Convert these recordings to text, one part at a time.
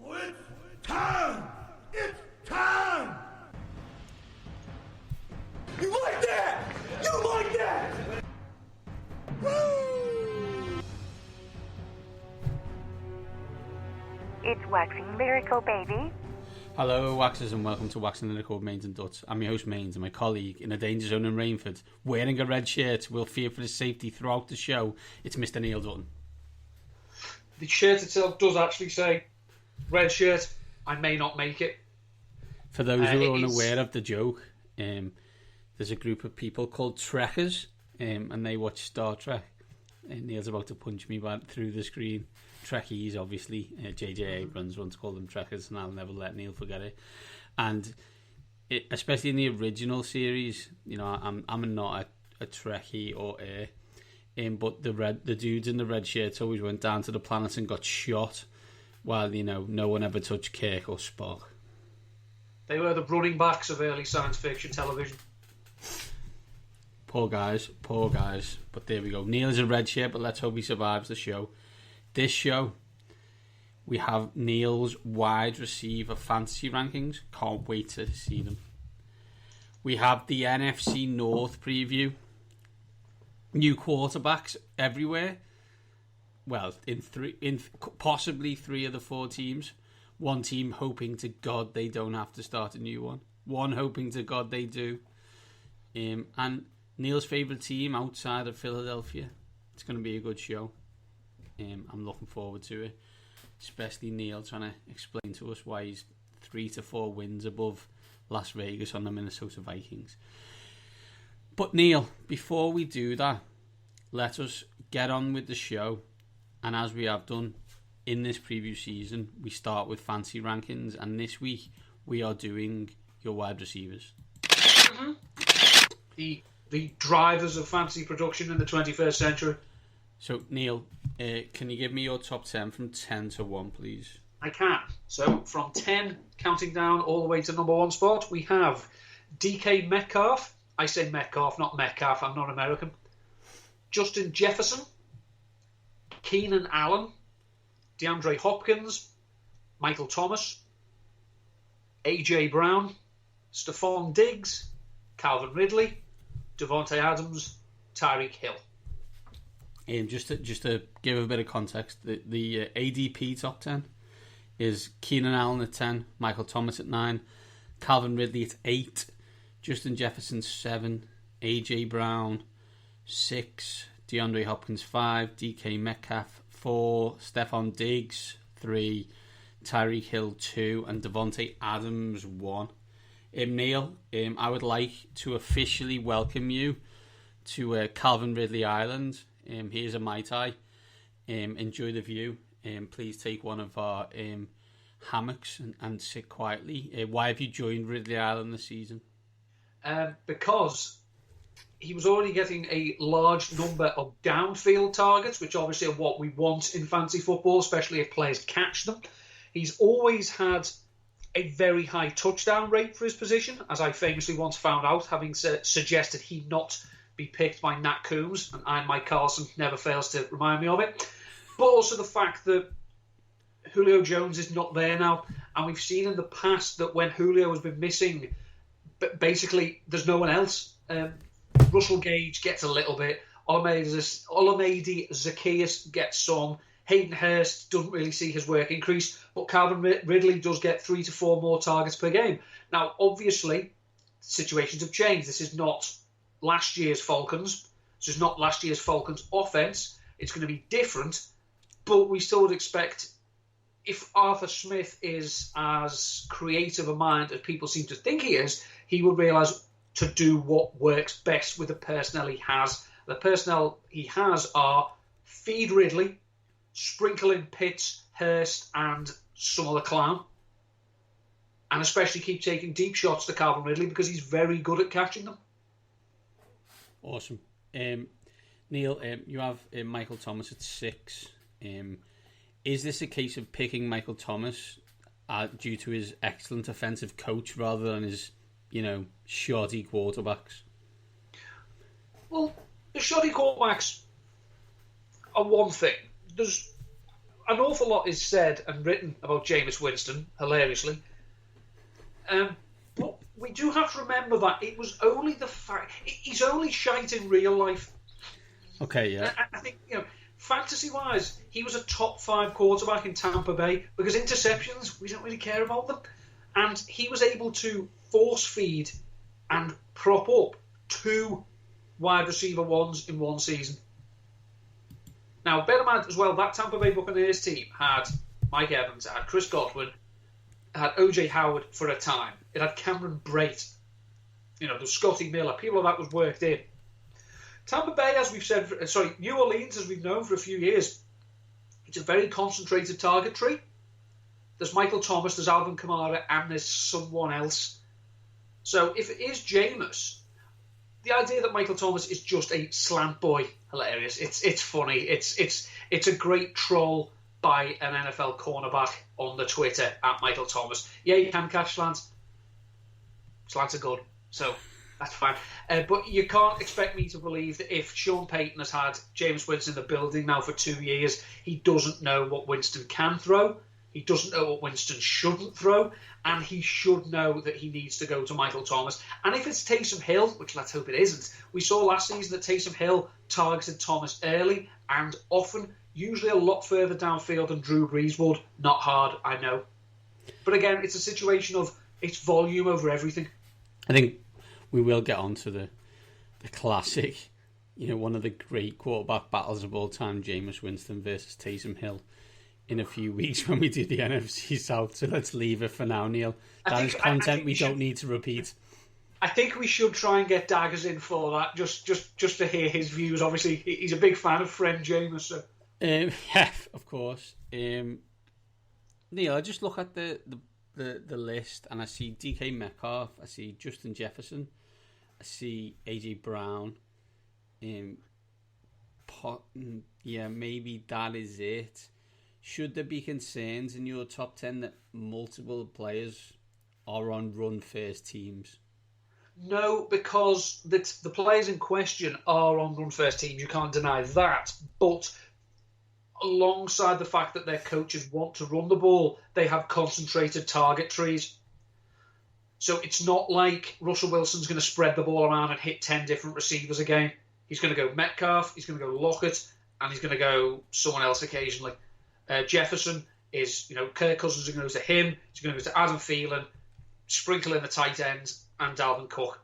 It's time! It's time! You like that? You like that? Woo! It's waxing lyrical, baby. Hello, Waxers, and welcome to Waxing Lyrical with Mains and Duts. I'm your host, Mains, and my colleague in a danger zone in Rainford, wearing a red shirt, will fear for his safety throughout the show. It's Mr. Neil Dutton. The shirt itself does actually say red shirt. I may not make it. For those who are unaware of the joke, there's a group of people called Trekkers, and they watch Star Trek. Neil's about to punch me through the screen. Trekkies, obviously. J.J. Abrams once called them Trekkers, and I'll never let Neil forget it. And especially in the original series, you know, I'm not a Trekkie or but the dudes in the red shirts always went down to the planet and got shot, while, you know, no one ever touched Kirk or Spock. They were the running backs of early science fiction television. Poor guys. But there we go. Neil is a red shirt, but let's hope he survives the show. This show, we have Neil's wide receiver fantasy rankings. Can't wait to see them. We have the NFC North preview. New quarterbacks everywhere. Well, in possibly 3 of the 4 teams. One team hoping to God they don't have to start a new one. One hoping to God they do. And Neil's favourite team outside of Philadelphia. It's going to be a good show. I'm looking forward to it. Especially Neil trying to explain to us why he's 3 to 4 wins above Las Vegas on the Minnesota Vikings. But Neil, before we do that, let us get on with the show. And as we have done in this preview season, we start with fancy rankings. And this week, we are doing your wide receivers. Mm-hmm. The drivers of fantasy production in the 21st century. So, Neil, can you give me your top 10 from 10 to 1, please? I can. So, from 10, counting down all the way to number 1 spot, we have DK Metcalf. I say Metcalf, not Metcalf. I'm not American. Justin Jefferson. Keenan Allen. DeAndre Hopkins. Michael Thomas. A.J. Brown. Stephon Diggs. Calvin Ridley. Devontae Adams. Tyreek Hill. Just to give a bit of context, the ADP top 10 is Keenan Allen at 10, Michael Thomas at 9, Calvin Ridley at 8, Justin Jefferson 7, AJ Brown 6, DeAndre Hopkins 5, DK Metcalf 4, Stephon Diggs 3, Tyreek Hill 2, and Devontae Adams 1. Neil, I would like to officially welcome you to Calvin Ridley Island. Here's a Mai Tai. Enjoy the view. Please take one of our hammocks and sit quietly. Why have you joined Ridley Island this season? Because he was already getting a large number of downfield targets, which obviously are what we want in fantasy football, especially if players catch them. He's always had a very high touchdown rate for his position, as I famously once found out, having suggested he not be picked by Nat Coombs, and Iron Mike Carlson never fails to remind me of it. But also the fact that Julio Jones is not there now, and we've seen in the past that when Julio has been missing, basically there's no one else. Russell Gage gets a little bit, Olamide Zacchaeus gets some, Hayden Hurst doesn't really see his work increase, but Calvin Ridley does get 3 to 4 more targets per game. Now, obviously, situations have changed. This is not last year's Falcons. This is not last year's Falcons offense. It's going to be different, but we still would expect, if Arthur Smith is as creative a mind as people seem to think he is, he would realise to do what works best with the personnel he has. The personnel he has are feed Ridley, sprinkle in Pitts, Hurst, and some other clown, and especially keep taking deep shots to Calvin Ridley because he's very good at catching them. Awesome. Neil, you have Michael Thomas at 6. Is this a case of picking Michael Thomas due to his excellent offensive coach rather than his, shoddy quarterbacks? Well, the shoddy quarterbacks are one thing. an awful lot is said and written about Jameis Winston, hilariously. But we do have to remember that it was only the fact he's only shite in real life. Okay, yeah. I think, fantasy-wise, he was a top 5 quarterback in Tampa Bay because interceptions, we don't really care about them. And he was able to force feed and prop up 2 wide receiver ones in one season. Now, bear in mind as well, that Tampa Bay Buccaneers team had Mike Evans, it had Chris Godwin, it had O.J. Howard for a time. It had Cameron Brate. There's Scotty Miller. People of that was worked in. Tampa Bay, as we've said, New Orleans, as we've known for a few years, it's a very concentrated target tree. There's Michael Thomas, there's Alvin Kamara, and there's someone else. So if it is Jameis, the idea that Michael Thomas is just a slant boy, hilarious. It's funny. It's a great troll by an NFL cornerback on the Twitter at Michael Thomas. Yeah, you can catch slants. Slants are good, so that's fine. But you can't expect me to believe that if Sean Payton has had Jameis Winston in the building now for 2 years, he doesn't know what Winston can throw. He doesn't know what Winston shouldn't throw, and he should know that he needs to go to Michael Thomas. And if it's Taysom Hill, which let's hope it isn't, we saw last season that Taysom Hill targeted Thomas early and often, usually a lot further downfield than Drew Brees would. Not hard, I know. But again, it's a situation of it's volume over everything. I think we will get on to the classic, one of the great quarterback battles of all time, Jameis Winston versus Taysom Hill, in a few weeks when we do the NFC South. So let's leave it for now, Neil. That is content we don't need to repeat. I think we should try and get Daggers in for that, just to hear his views. Obviously, he's a big fan of friend Jameis. So. Yeah, of course. Neil, I just look at the list and I see DK Metcalf, I see Justin Jefferson, I see AJ Brown. Maybe that is it. Should there be concerns in your top 10 that multiple players are on run-first teams? No, because the players in question are on run-first teams. You can't deny that. But alongside the fact that their coaches want to run the ball, they have concentrated target trees. So it's not like Russell Wilson's going to spread the ball around and hit 10 different receivers again. He's going to go Metcalf, he's going to go Lockett, and he's going to go someone else occasionally. Jefferson is, Kirk Cousins is going to go to him. He's going to go to Adam Thielen, sprinkle in the tight ends, and Dalvin Cook.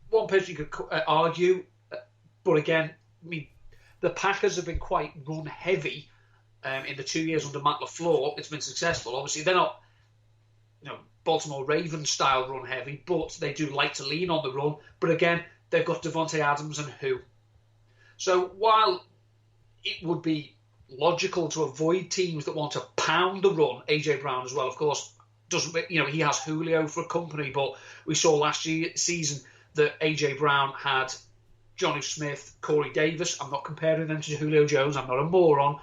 One person you could argue, but again, the Packers have been quite run-heavy in the 2 years under Matt LaFleur. It's been successful. Obviously, they're not, Baltimore Ravens style run-heavy, but they do like to lean on the run. But again, they've got Devontae Adams and who. So while it would be logical to avoid teams that want to pound the run, AJ Brown as well, of course, he has Julio for company, but we saw last season that AJ Brown had Johnny Smith, Corey Davis. I'm not comparing them to Julio Jones. I'm not a moron,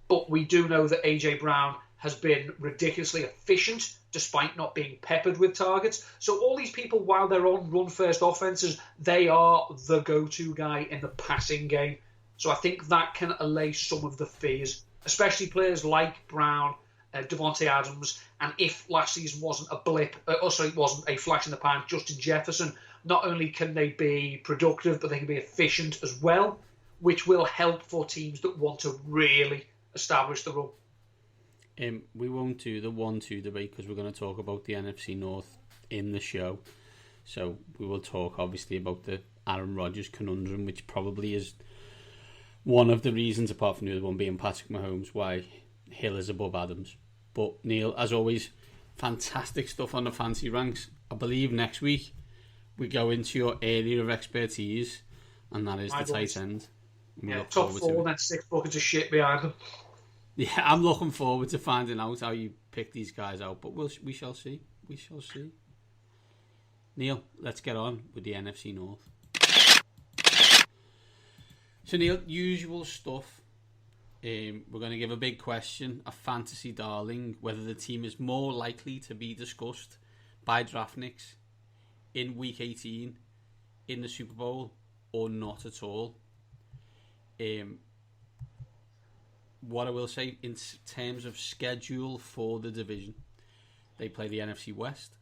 but we do know that AJ Brown has been ridiculously efficient despite not being peppered with targets. So all these people, while they're on run-first offenses, they are the go-to guy in the passing game. So I think that can allay some of the fears, especially players like Brown, Devontae Adams, and if last season wasn't a blip, it wasn't a flash in the pan, Justin Jefferson, not only can they be productive, but they can be efficient as well, which will help for teams that want to really establish the run. We won't do the 1-2 debate because we're going to talk about the NFC North in the show. So we will talk, obviously, about the Aaron Rodgers conundrum, which probably is one of the reasons, apart from the other one being Patrick Mahomes, why Hill is above Adams. But Neil, as always, fantastic stuff on the fancy ranks. I believe next week we go into your area of expertise, and that is the tight end. Yeah, top 4, then 6 buckets of shit behind them. Yeah, I'm looking forward to finding out how you pick these guys out, but we shall see. We shall see. Neil, let's get on with the NFC North. So Neil, usual stuff. We're going to give a big question, a fantasy darling, whether the team is more likely to be discussed by Draftniks in Week 18 in the Super Bowl or not at all. what I will say in terms of schedule for the division, they play the NFC West,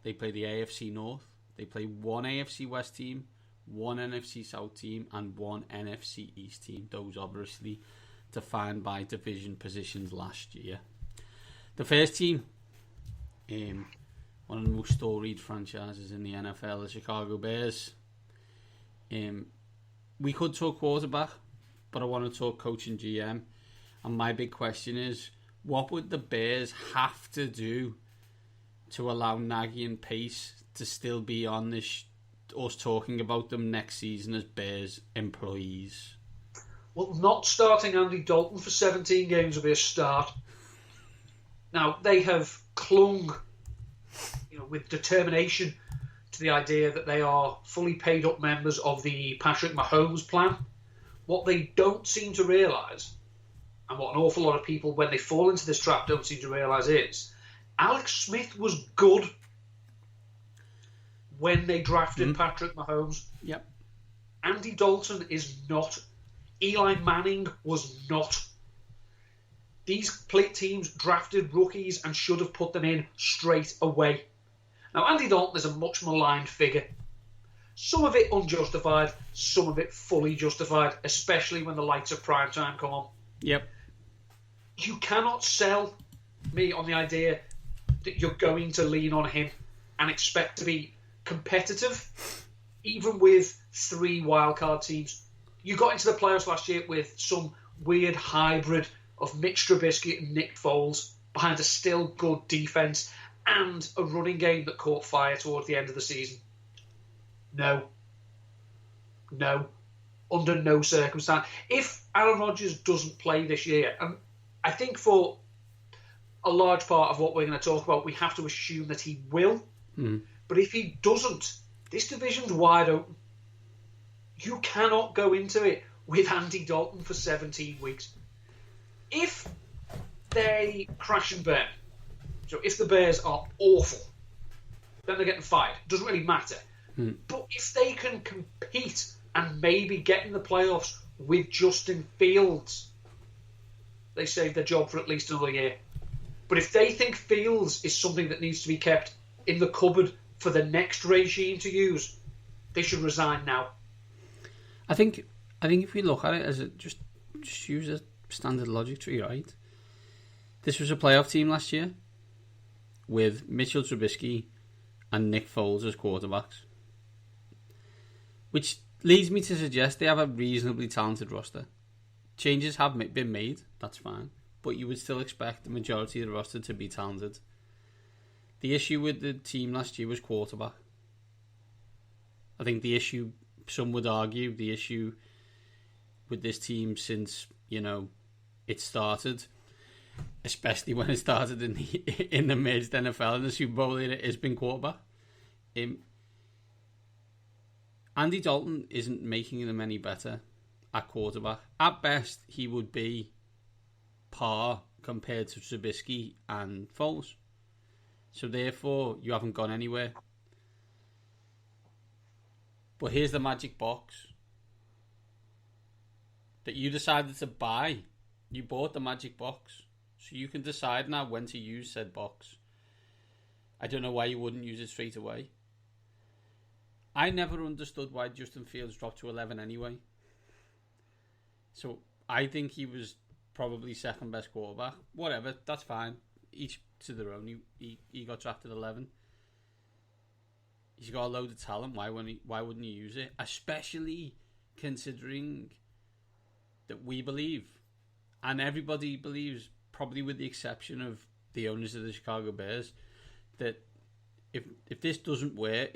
they play the AFC North, they play one AFC West team, one NFC South team, and one NFC East team. Those obviously defined by division positions last year. The first team, one of the most storied franchises in the NFL, the Chicago Bears. We could talk quarterback, but I want to talk coach and GM. And my big question is, what would the Bears have to do to allow Nagy and Pace to still be on this, us talking about them next season as Bears employees? Well, not starting Andy Dalton for 17 games will be a start. Now, they have clung, with determination to the idea that they are fully paid up members of the Patrick Mahomes plan. What they don't seem to realise, and what an awful lot of people, when they fall into this trap, don't seem to realise is, Alex Smith was good when they drafted Patrick Mahomes. Yep. Andy Dalton is not. Eli Manning was not. These teams drafted rookies and should have put them in straight away. Now, Andy Dalton is a much maligned figure. Some of it unjustified, some of it fully justified, especially when the lights of prime time come on. Yep. You cannot sell me on the idea that you're going to lean on him and expect to be competitive, even with 3 wildcard teams. You got into the playoffs last year with some weird hybrid of Mitch Trubisky and Nick Foles behind a still good defense and a running game that caught fire towards the end of the season. No. Under no circumstance. If Aaron Rodgers doesn't play this year, and I think for a large part of what we're going to talk about, we have to assume that he will. But if he doesn't, this division's wide open. You cannot go into it with Andy Dalton for 17 weeks. If they crash and burn, so if the Bears are awful, then they're getting fired. Doesn't really matter. But if they can compete and maybe get in the playoffs with Justin Fields, they save their job for at least another year. But if they think Fields is something that needs to be kept in the cupboard for the next regime to use, they should resign now. I think if we look at it as just use a standard logic tree, right? This was a playoff team last year with Mitchell Trubisky and Nick Foles as quarterbacks, which leads me to suggest they have a reasonably talented roster. Changes have been made, that's fine, but you would still expect the majority of the roster to be talented. The issue with the team last year was quarterback. I think the issue, some would argue, the issue with this team since, it started, especially when it started in the merged NFL and the Super Bowl era, has been quarterback. Andy Dalton isn't making them any better at quarterback. At best, he would be par compared to Trubisky and Foles. So therefore, you haven't gone anywhere. But here's the magic box that you decided to buy. You bought the magic box. So you can decide now when to use said box. I don't know why you wouldn't use it straight away. I never understood why Justin Fields dropped to 11 anyway. So I think he was probably second best quarterback. Whatever, that's fine. Each to their own. He got drafted 11. He's got a load of talent. Why wouldn't he use it? Especially considering that we believe, and everybody believes, probably with the exception of the owners of the Chicago Bears, that if this doesn't work,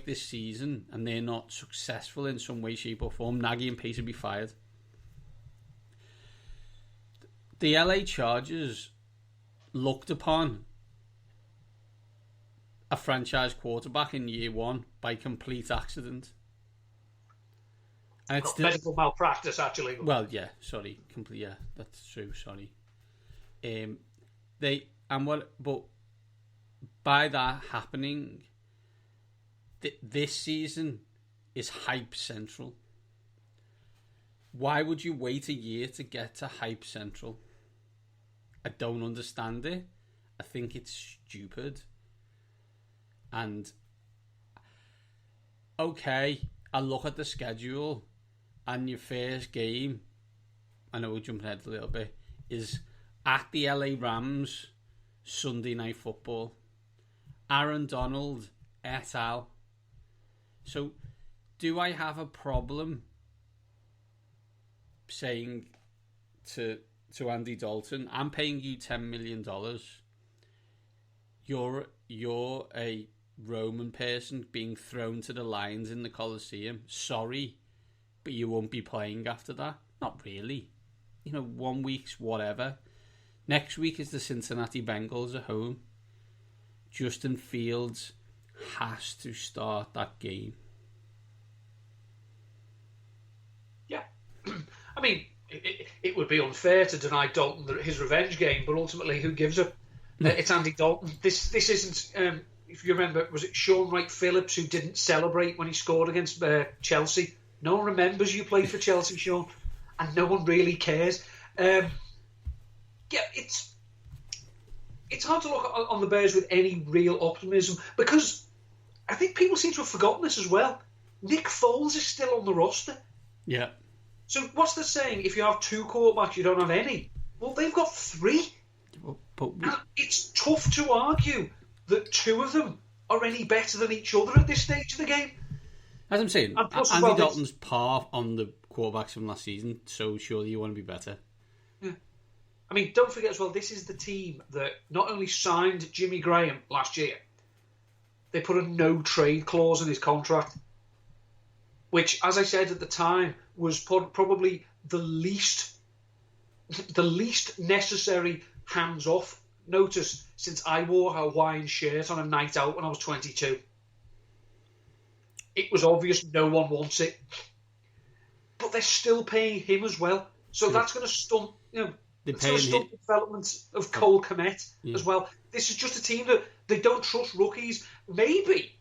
this season, and they're not successful in some way, shape, or form, Nagy and Pace will be fired. The LA Chargers looked upon a franchise quarterback in year one by complete accident. And it's still medical malpractice, actually. Well, yeah, sorry, complete. Yeah, that's true. Sorry. But by that happening, this season is hype central. Why would you wait a year to get to Hype Central? I don't understand it. I think it's stupid. And okay, I look at the schedule, and your first game, I know we're jumping ahead a little bit, is at the LA Rams, Sunday Night Football. Aaron Donald et al. So, do I have a problem saying to Andy Dalton, I'm paying you $10 million. You're a Roman person being thrown to the lions in the Colosseum. Sorry, but you won't be playing after that. Not really. 1 week's whatever. Next week is the Cincinnati Bengals at home. Justin Fields has to start that game. Yeah. I mean, it would be unfair to deny Dalton his revenge game, but ultimately, who gives a... It's Andy Dalton. This isn't... if you remember, was it Sean Wright Phillips who didn't celebrate when he scored against Chelsea? No one remembers you played for Chelsea, Sean, and no one really cares. It's hard to look on the Bears with any real optimism, because I think people seem to have forgotten this as well. Nick Foles is still on the roster. Yeah. So what's the saying? If you have two quarterbacks, you don't have any. Well, they've got three. And it's tough to argue that two of them are any better than each other at this stage of the game. As I'm saying, Andy Dalton's par on the quarterbacks from last season, so surely you want to be better. Yeah. I mean, don't forget as well, this is the team that not only signed Jimmy Graham last year, they put a no-trade clause in his contract, which, as I said at the time, was probably the least necessary hands-off notice since I wore a Hawaiian shirt on a night out when I was 22. It was obvious no one wants it. But they're still paying him as well. So that's going to stunt, the development of Cole Kmet as well. This is just a team that they don't trust rookies. Maybe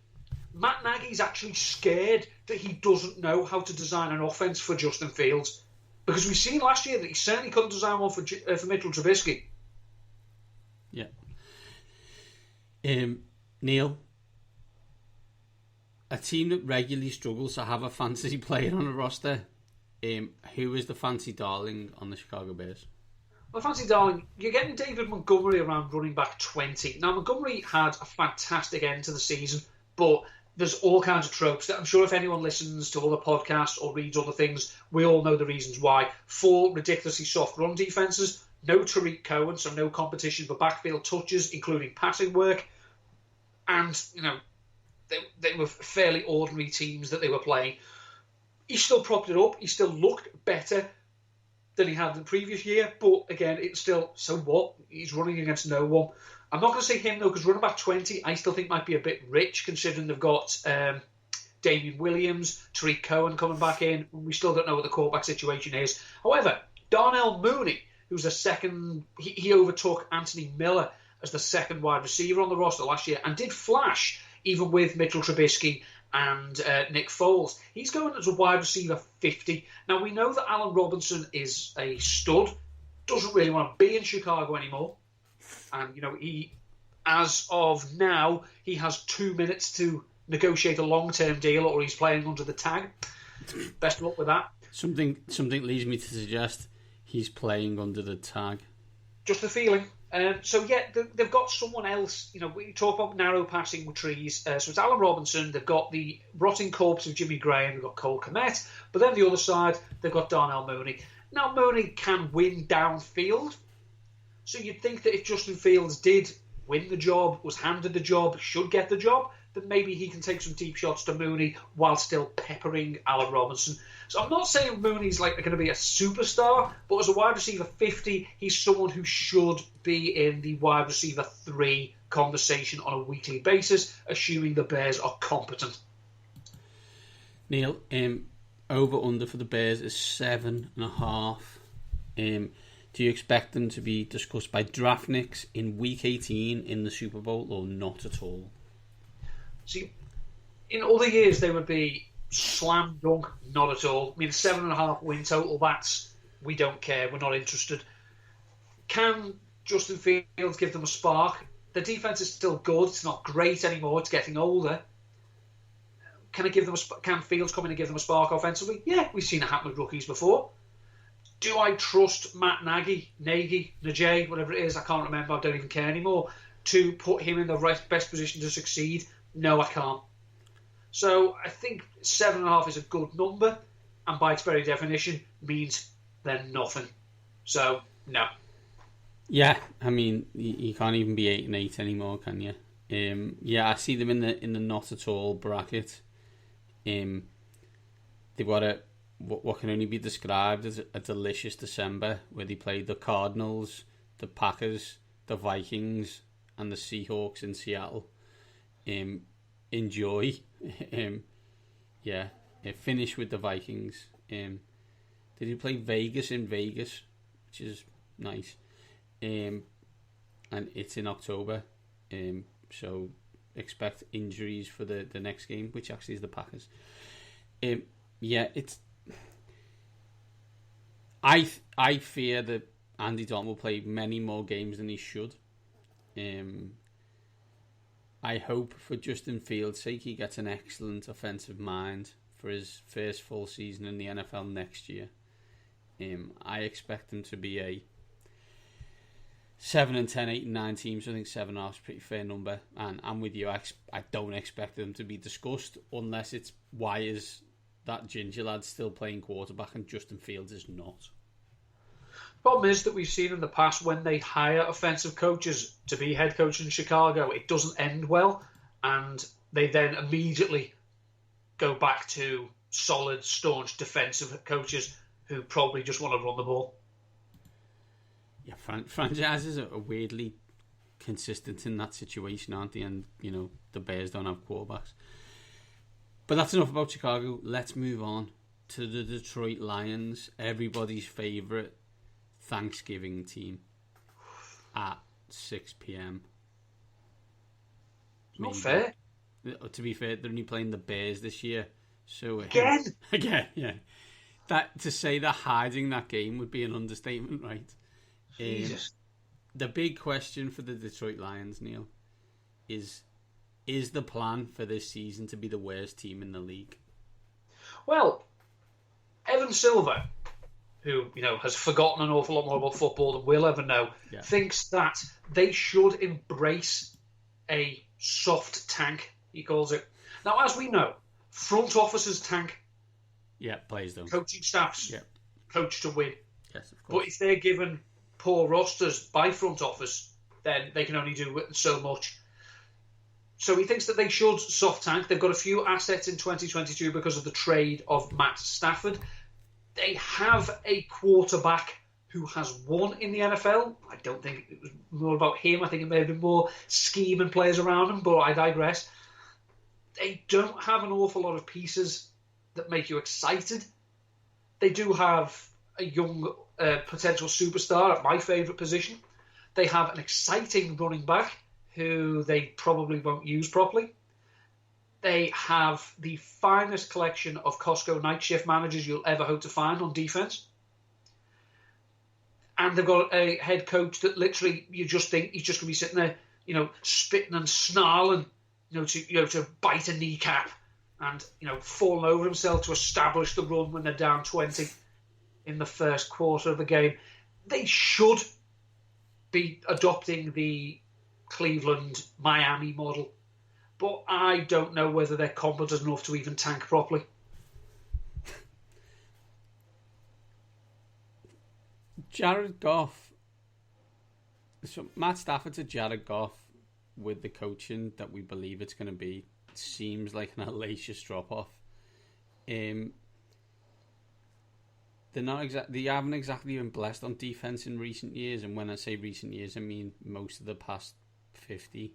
Matt Nagy's actually scared that he doesn't know how to design an offense for Justin Fields. Because we've seen last year that he certainly couldn't design one for Mitchell Trubisky. Yeah. Neil, a team that regularly struggles to have a fantasy player on a roster, who is the fancy darling on the Chicago Bears? Well, fancy darling, you're getting David Montgomery around running back 20. Now, Montgomery had a fantastic end to the season, but there's all kinds of tropes that I'm sure if anyone listens to other podcasts or reads other things, we all know the reasons why. 4 ridiculously soft run defenses, no Tariq Cohen, so no competition for backfield touches, including passing work. And, they were fairly ordinary teams that they were playing. He still propped it up. He still looked better than he had the previous year. But, again, it's still, so what? He's running against no one. I'm not going to say him, though, because running back 20, I still think might be a bit rich, considering they've got Damian Williams, Tariq Cohen coming back in. We still don't know what the quarterback situation is. However, Darnell Mooney, who's the second, he overtook Anthony Miller as the second wide receiver on the roster last year and did flash even with Mitchell Trubisky and Nick Foles. He's going as a wide receiver 50. Now, we know that Allen Robinson is a stud, doesn't really want to be in Chicago anymore. And, he, as of now, he has 2 minutes to negotiate a long-term deal or he's playing under the tag. Best of luck with that. Something leads me to suggest he's playing under the tag. Just a feeling. They've got someone else. We talk about narrow passing with trees. So it's Allen Robinson. They've got the rotting corpse of Jimmy Graham. They've got Cole Kmet. But then the other side, they've got Darnell Mooney. Now, Mooney can win downfield. So you'd think that if Justin Fields did win the job, was handed the job, should get the job, then maybe he can take some deep shots to Mooney while still peppering Allen Robinson. So I'm not saying Mooney's going to be a superstar, but as a wide receiver 50, he's someone who should be in the wide receiver 3 conversation on a weekly basis, assuming the Bears are competent. Neil, over-under for the Bears is 7.5. Do you expect them to be discussed by draftniks in Week 18 in the Super Bowl or not at all? See, in other years they would be slam dunk, not at all. I mean, 7.5 win total, we don't care. We're not interested. Can Justin Fields give them a spark? The defense is still good. It's not great anymore. It's getting older. Can Fields come in and give them a spark offensively? Yeah, we've seen it happen with rookies before. Do I trust Matt Nagy, whatever it is, I can't remember, I don't even care anymore, to put him in the best position to succeed? No, I can't. So I think 7.5 is a good number, and by its very definition, means they're nothing. So, no. Yeah, I mean, you can't even be 8-8 anymore, can you? Yeah, I see them in the not at all bracket. They've got what can only be described as a delicious December, where they played the Cardinals, the Packers, the Vikings, and the Seahawks in Seattle. Enjoy. Yeah, finish with the Vikings. Did he play Vegas in Vegas, which is nice. And it's in October. So expect injuries for the next game, which actually is the Packers. Yeah, it's. I fear that Andy Dalton will play many more games than he should. I hope for Justin Fields' sake he gets an excellent offensive mind for his first full season in the NFL next year. I expect him to be a 7-10, 8-9 teams. I think 7.5 is a pretty fair number. And I'm with you. I don't expect them to be discussed unless it's why is that ginger lad still playing quarterback and Justin Fields is not. Problem is that we've seen in the past when they hire offensive coaches to be head coach in Chicago, it doesn't end well, and they then immediately go back to solid, staunch defensive coaches who probably just want to run the ball. Yeah, franchises are weirdly consistent in that situation, aren't they? And, the Bears don't have quarterbacks. But that's enough about Chicago. Let's move on to the Detroit Lions, everybody's favourite Thanksgiving team at 6 p.m. Not fair. To be fair, they're only playing the Bears this year. So Again, yeah. That to say they're hiding that game would be an understatement, right? Jesus. The big question for the Detroit Lions, Neil, is the plan for this season to be the worst team in the league? Well, Evan Silver, who has forgotten an awful lot more about football than we'll ever know, thinks that they should embrace a soft tank, he calls it. Now, as we know, front offices tank. Yeah, players don't. Coaching staffs coach to win. Yes, of course. But if they're given poor rosters by front office, then they can only do so much. So he thinks that they should soft tank. They've got a few assets in 2022 because of the trade of Matt Stafford. They have a quarterback who has won in the NFL. I don't think it was more about him. I think it may have been more scheme and players around him, but I digress. They don't have an awful lot of pieces that make you excited. They do have a young potential superstar at my favourite position. They have an exciting running back who they probably won't use properly. They have the finest collection of Costco night shift managers you'll ever hope to find on defense. And they've got a head coach that literally you just think he's just going to be sitting there, spitting and snarling, to bite a kneecap and, falling over himself to establish the run when they're down 20 in the first quarter of the game. They should be adopting the Cleveland, Miami model. But I don't know whether they're competent enough to even tank properly. Jared Goff. So Matt Stafford to Jared Goff with the coaching that we believe it's going to be seems like an hellacious drop-off. They're not they haven't exactly been blessed on defense in recent years, and when I say recent years, I mean most of the past 50.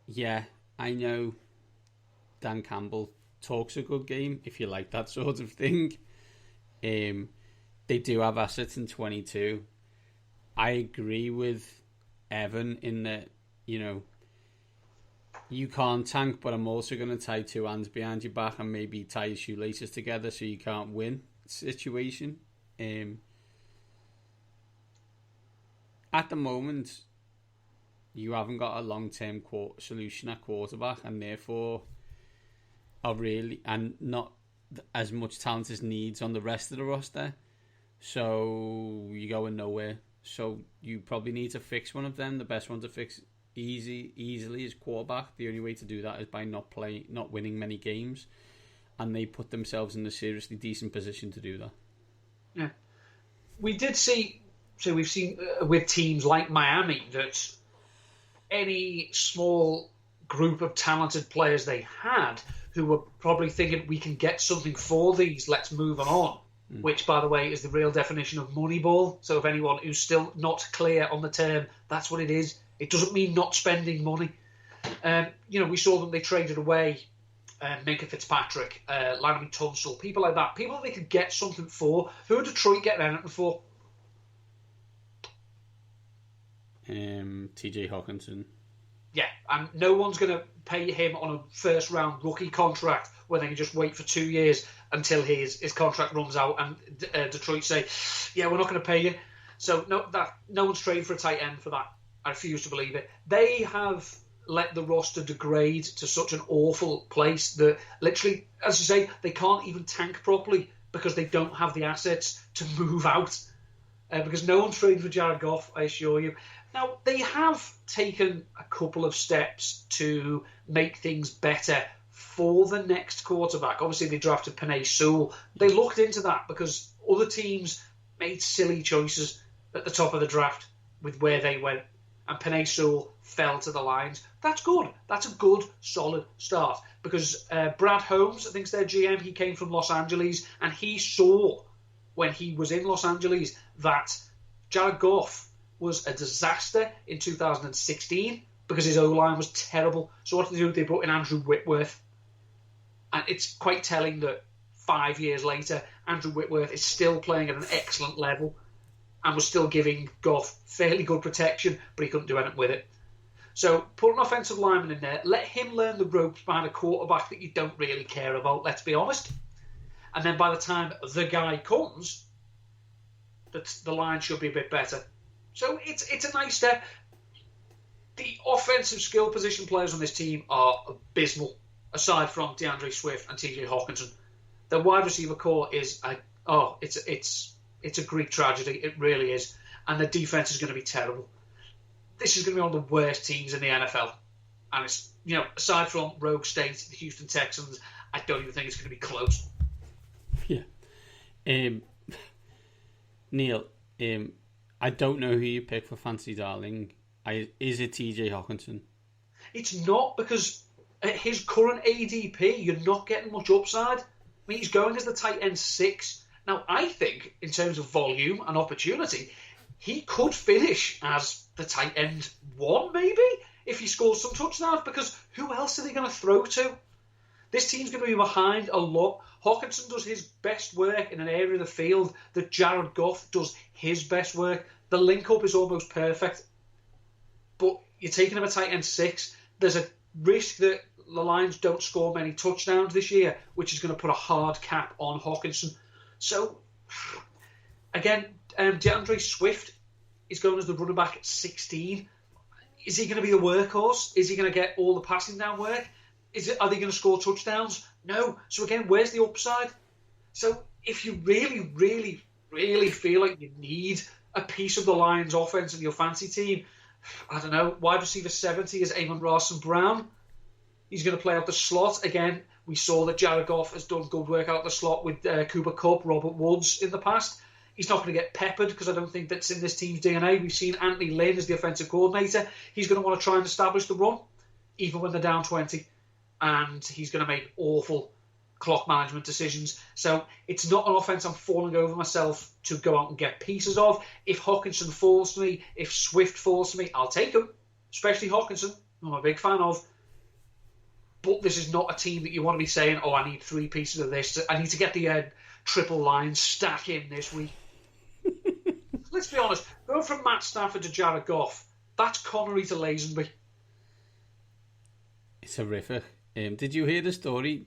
Yeah, I know Dan Campbell talks a good game, if you like that sort of thing. They do have assets in 22. I agree with Evan in that, you can't tank, but I'm also going to tie two hands behind your back and maybe tie your shoelaces together so you can't win situation. At the moment, you haven't got a long-term solution at quarterback, and therefore and not as much talent as needs on the rest of the roster. So you're going nowhere. So you probably need to fix one of them. The best one to fix easily is quarterback. The only way to do that is by not winning many games, and they put themselves in a seriously decent position to do that. Yeah, we did see. So we've seen with teams like Miami that any small group of talented players they had who were probably thinking we can get something for these, let's move on. Which, by the way, is the real definition of Moneyball. So if anyone who's still not clear on the term, that's what it is. It doesn't mean not spending money. We saw them, they traded away Minka Fitzpatrick, Laramie Tunsil, people like that. People that they could get something for. Who are Detroit getting anything for? TJ Hawkinson. Yeah, and no one's going to pay him on a first-round rookie contract where they can just wait for 2 years until his contract runs out and Detroit say, yeah, we're not going to pay you. So no one's trading for a tight end for that. I refuse to believe it. They have let the roster degrade to such an awful place that literally, as you say, they can't even tank properly because they don't have the assets to move out. Because no one's trading for Jared Goff, I assure you. Now, they have taken a couple of steps to make things better for the next quarterback. Obviously, they drafted Penei Sewell. They looked into that because other teams made silly choices at the top of the draft with where they went. And Penei Sewell fell to the Lions. That's good. That's a good, solid start. Because Brad Holmes, I think is their GM, he came from Los Angeles, and he saw when he was in Los Angeles that Jared Goff was a disaster in 2016 because his O-line was terrible. So what did they do? They brought in Andrew Whitworth. And it's quite telling that 5 years later, Andrew Whitworth is still playing at an excellent level and was still giving Goff fairly good protection, but he couldn't do anything with it. So put an offensive lineman in there, let him learn the ropes behind a quarterback that you don't really care about, let's be honest. And then by the time the guy comes, the line should be a bit better. So it's a nice step. The offensive skill position players on this team are abysmal, aside from DeAndre Swift and TJ Hawkinson. The wide receiver core is it's a Greek tragedy. It really is. And the defense is going to be terrible. This is going to be one of the worst teams in the NFL. And it's, aside from Rogue State, the Houston Texans, I don't even think it's going to be close. Yeah. Neil, I don't know who you pick for Fantasy Darling. Is it TJ Hawkinson? It's not, because at his current ADP, you're not getting much upside. I mean, he's going as the tight end 6. Now, I think, in terms of volume and opportunity, he could finish as the tight end 1, maybe, if he scores some touchdowns, because who else are they going to throw to? This team's going to be behind a lot. Hawkinson does his best work in an area of the field that Jared Goff does his best work. The link-up is almost perfect. But you're taking him a tight end 6. There's a risk that the Lions don't score many touchdowns this year, which is going to put a hard cap on Hawkinson. So, again, DeAndre Swift is going as the running back at 16. Is he going to be the workhorse? Is he going to get all the passing down work? Are they going to score touchdowns? No. So again, where's the upside? So if you really, really, really feel like you need a piece of the Lions offense in your fantasy team, I don't know, wide receiver 70 is Amon-Ra St. Brown. He's going to play out the slot. Again, we saw that Jared Goff has done good work out the slot with Cooper Kupp, Robert Woods in the past. He's not going to get peppered because I don't think that's in this team's DNA. We've seen Anthony Lynn as the offensive coordinator. He's going to want to try and establish the run, even when they're down 20. And he's going to make awful clock management decisions. So it's not an offense I'm falling over myself to go out and get pieces of. If Hawkinson falls to me, if Swift falls to me, I'll take him, especially Hawkinson, who I'm a big fan of. But this is not a team that you want to be saying, oh, I need 3 pieces of this. I need to get the triple line stack in this week. Let's be honest, going from Matt Stafford to Jared Goff, that's Connery to Lazenby. It's horrific. Did you hear the story?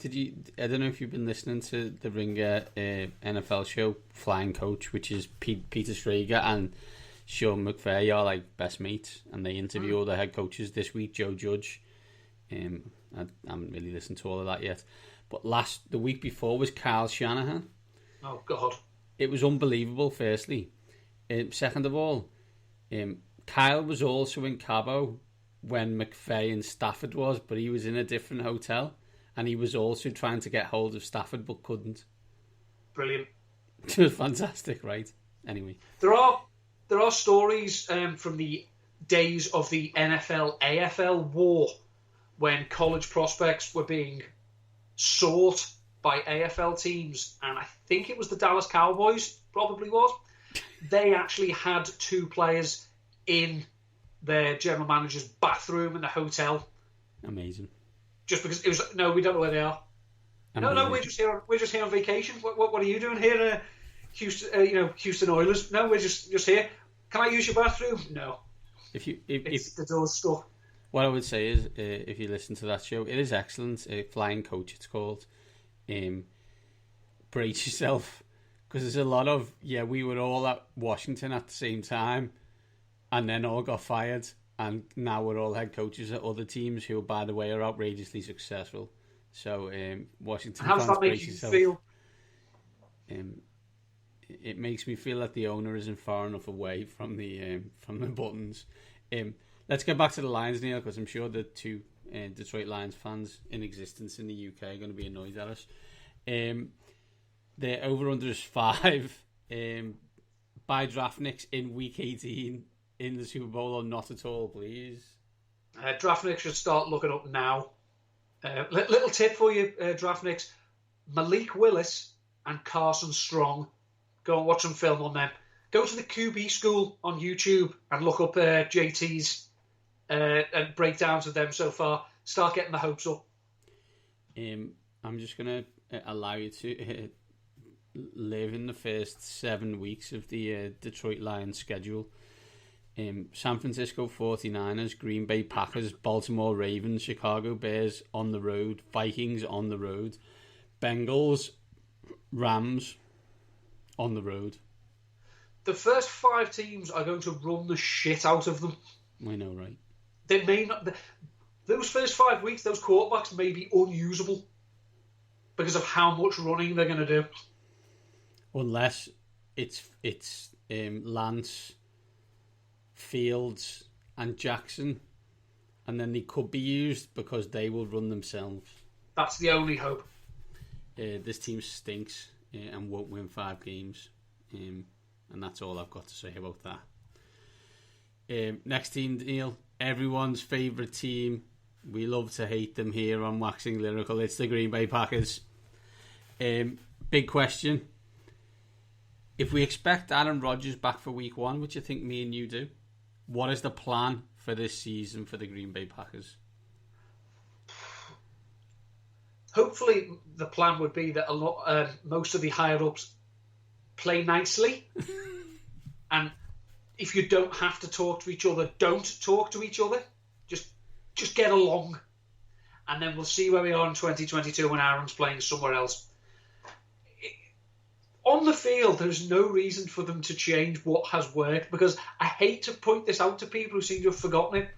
I don't know if you've been listening to the Ringer NFL show, Flying Coach, which is Peter Strager and Sean McVay are like best mates, and they interview all the head coaches this week. Joe Judge. I haven't really listened to all of that yet, but the week before was Kyle Shanahan. Oh God! It was unbelievable. Firstly, second of all, Kyle was also in Cabo when McVay and Stafford was, but he was in a different hotel, and he was also trying to get hold of Stafford but couldn't. Brilliant. It was fantastic, right? Anyway, there are stories from the days of the NFL AFL war when college prospects were being sought by AFL teams, and I think it was the Dallas Cowboys, probably was. They actually had 2 players in their general manager's bathroom in the hotel. Amazing. Just because it was no, we don't know where they are. Amazing. No, we're just here on vacation. What are you doing here, Houston? Houston Oilers. No, we're just here. Can I use your bathroom? No. If the door's stuck. What I would say is, if you listen to that show, it is excellent. Flying Coach, it's called. Brace yourself, because there's a lot of we were all at Washington at the same time, and then all got fired, and now we're all head coaches at other teams who, by the way, are outrageously successful. So Washington. How does that make you feel? It makes me feel that the owner isn't far enough away from the buttons. Let's get back to the Lions, Neil, because I'm sure the 2 Detroit Lions fans in existence in the UK are going to be annoyed at us. Their over-under is 5. Buy Draftniks in Week 18 in the Super Bowl or not at all, please? Draftniks should start looking up now. Little tip for you, Draftniks. Malik Willis and Carson Strong. Go and watch some film on them. Go to the QB school on YouTube and look up JT's and breakdowns of them so far. Start getting the hopes up. I'm just going to allow you to live in the first 7 weeks of the Detroit Lions schedule. San Francisco 49ers, Green Bay Packers, Baltimore Ravens, Chicago Bears on the road, Vikings on the road, Bengals, Rams on the road. The first 5 teams are going to run the shit out of them. I know, right? They may not. Those first 5 weeks, those quarterbacks may be unusable because of how much running they're going to do. Unless it's Lance, Fields and Jackson, and then they could be used because they will run themselves. That's the only hope. This team stinks and won't win 5 games, and that's all I've got to say about that. Next team, Neil, everyone's favourite team. We love to hate them here on Waxing Lyrical. It's the Green Bay Packers. Big question. If we expect Aaron Rodgers back for week 1, which I think me and you do, what is the plan for this season for the Green Bay Packers? Hopefully, the plan would be that most of the higher-ups play nicely. And if you don't have to talk to each other, don't talk to each other. Just get along. And then we'll see where we are in 2022 when Aaron's playing somewhere else. On the field, there's no reason for them to change what has worked, because I hate to point this out to people who seem to have forgotten it.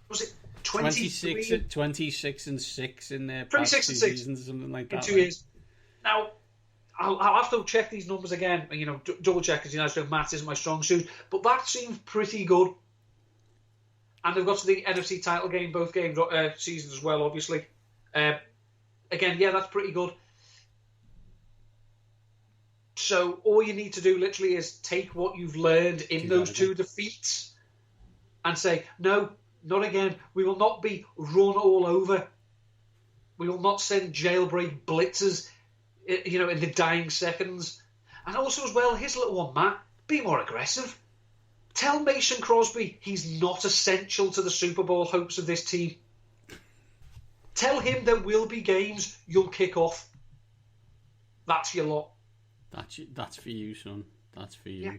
Was it 26 and 6 in their 26 and 6 seasons, something like that? In 2 years. Now, I'll have to check these numbers again, double check, because maths isn't my strong suit, but that seems pretty good. And they've got to the NFC title game, both games, seasons as well, obviously. Again, that's pretty good. So all you need to do literally is take what you've learned in those 2 defeats and say, no, not again. We will not be run all over. We will not send jailbreak blitzes, in the dying seconds. And also as well, here's a little one, Matt, be more aggressive. Tell Mason Crosby he's not essential to the Super Bowl hopes of this team. Tell him there will be games you'll kick off. That's your lot. That's for you, son. That's for you. Yeah.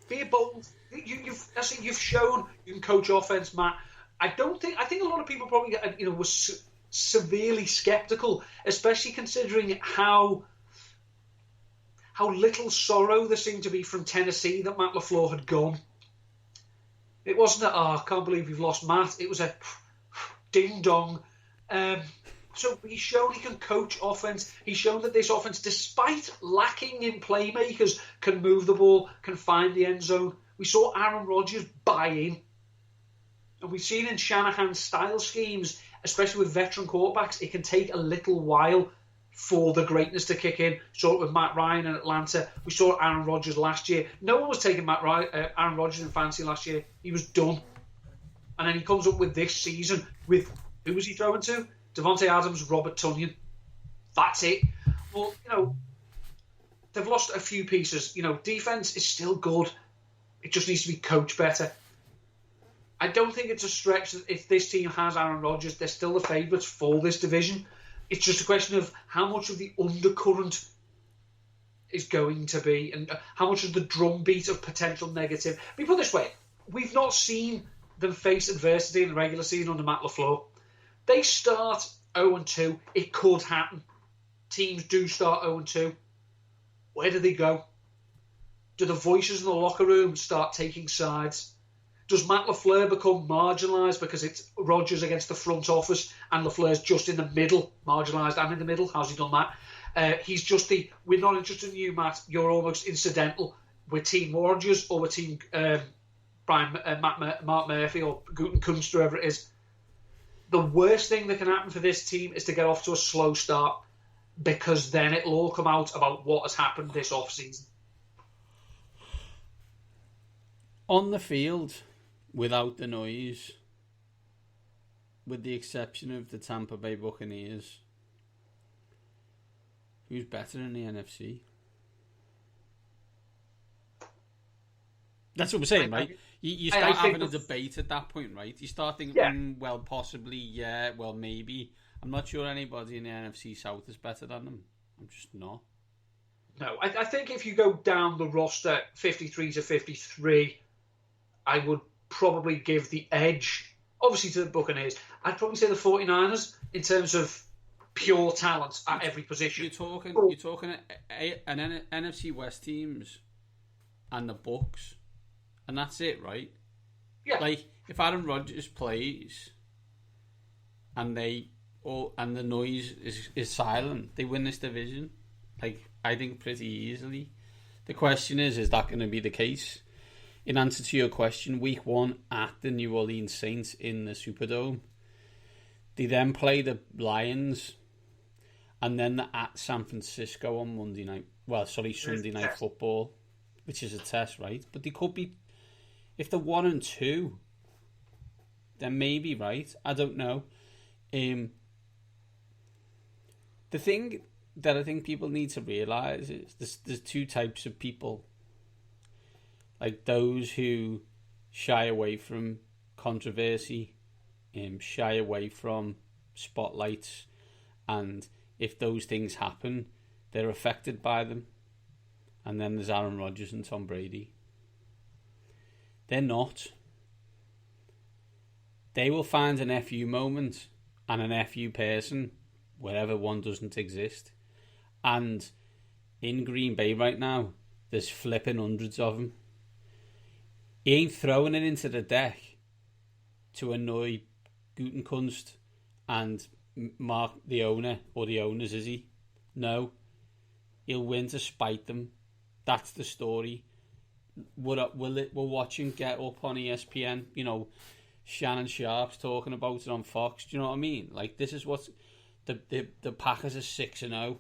Be bold. You've shown you can coach offense, Matt. I think a lot of people probably were severely sceptical, especially considering how little sorrow there seemed to be from Tennessee that Matt LaFleur had gone. It wasn't I can't believe we've lost Matt. It was a ding dong. So he's shown he can coach offense. He's shown that this offense, despite lacking in playmakers, can move the ball, can find the end zone. We saw Aaron Rodgers buy in. And we've seen in Shanahan's style schemes, especially with veteran quarterbacks, it can take a little while for the greatness to kick in. Saw it with Matt Ryan in Atlanta. We saw Aaron Rodgers last year. No one was taking Aaron Rodgers in fantasy last year. He was done. And then he comes up with this season with, who was he throwing to? Devontae Adams, Robert Tonyan. That's it. Well, they've lost a few pieces. Defense is still good. It just needs to be coached better. I don't think it's a stretch that if this team has Aaron Rodgers, they're still the favourites for this division. It's just a question of how much of the undercurrent is going to be and how much of the drumbeat of potential negative. Let me put it this way. We've not seen them face adversity in the regular season under Matt LaFleur. They start 0-2. It could happen. Teams do start 0-2. Where do they go? Do the voices in the locker room start taking sides? Does Matt LaFleur become marginalised because it's Rodgers against the front office and LaFleur's just in the middle, marginalised and in the middle? How's he done that? He's just we're not interested in you, Matt. You're almost incidental. We're Team Rodgers or we're Team Mark Murphy or Gutenkunst, whoever it is. The worst thing that can happen for this team is to get off to a slow start because then it'll all come out about what has happened this off-season. On the field, without the noise, with the exception of the Tampa Bay Buccaneers, who's better in the NFC? That's what we're saying, right? You start having a debate at that point, right? You start thinking, well, possibly, yeah, well, maybe. I'm not sure anybody in the NFC South is better than them. I'm just not. No, I think if you go down the roster 53 to 53, I would probably give the edge, obviously, to the Buccaneers. I'd probably say the 49ers in terms of pure talent at every position. You're talking an NFC West teams and the Bucs, and that's it, right? Yeah. Like if Aaron Rodgers plays, and the noise is silent, they win this division. Like I think pretty easily. The question is that going to be the case? In answer to your question, week 1 at the New Orleans Saints in the Superdome. They then play the Lions, and then they're at San Francisco on Sunday Night Football, which is a test, right? But they could be, if they're 1-2, then maybe, right? I don't know. The thing that I think people need to realise is there's two types of people. Like those who shy away from controversy, shy away from spotlights, and if those things happen, they're affected by them. And then there's Aaron Rodgers and Tom Brady. They're not. They will find an FU moment and an FU person wherever one doesn't exist. And in Green Bay right now, there's flipping hundreds of them. He ain't throwing it into the deck to annoy Gutenkunst and Mark, the owner, or the owners, is he? No. He'll win to spite them. That's the story. We'll watch him get up on ESPN. Shannon Sharp's talking about it on Fox. Do you know what I mean? Like, this is what's... The Packers are 6-0.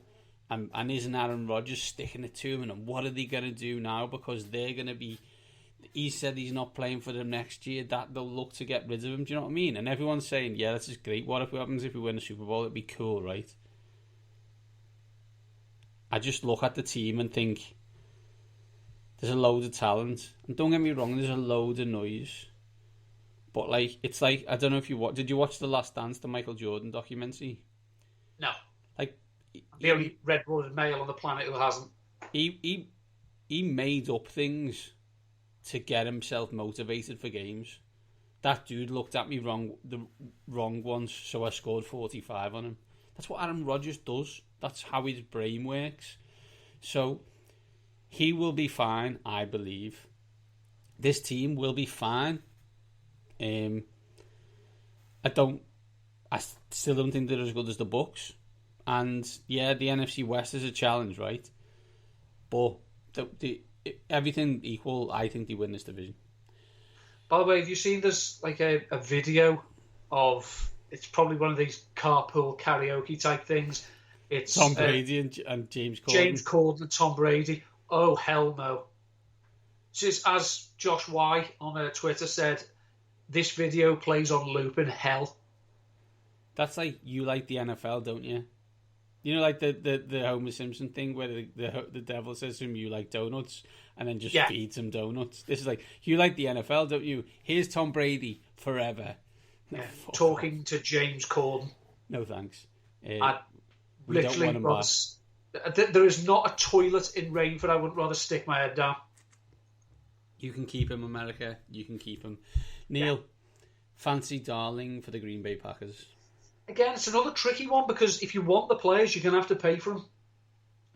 And isn't Aaron Rodgers sticking it to him? And what are they going to do now? Because they're going to be... He said he's not playing for them next year. That they'll look to get rid of him. Do you know what I mean? And everyone's saying, yeah, this is great. What happens if we win a Super Bowl? It'd be cool, right? I just look at the team and think there's a load of talent. And don't get me wrong, there's a load of noise. But like, it's like, I don't know if you did you watch The Last Dance, the Michael Jordan documentary? No. Like, the only red-blooded male on the planet who hasn't. He made up things to get himself motivated for games. that dude looked at me the wrong ones, so I scored 45 on him. That's what Aaron Rodgers does. That's how his brain works. So he will be fine, I believe. This team will be fine. I still don't think they're as good as the Bucs. And yeah, the NFC West is a challenge, right? But everything equal, I think they win this division. By the way, have you seen this, like a video of, it's probably one of these carpool karaoke type things. It's Tom Brady and James Corden. James Corden and Tom Brady. Oh, hell no. Just as Josh Y on Twitter said, this video plays on loop in hell. That's like, you like the NFL, don't you? You know, like the Homer Simpson thing where the devil says to him, you like donuts, and then just feeds him donuts. This is like, you like the NFL, don't you? Here's Tom Brady forever. Yeah, talking to James Corden. No thanks. We don't want him back. There is not a toilet in Rainford I wouldn't rather stick my head down. You can keep him, America. You can keep him. Neil, fancy darling for the Green Bay Packers? Again, it's another tricky one because if you want the players, you're going to have to pay for them.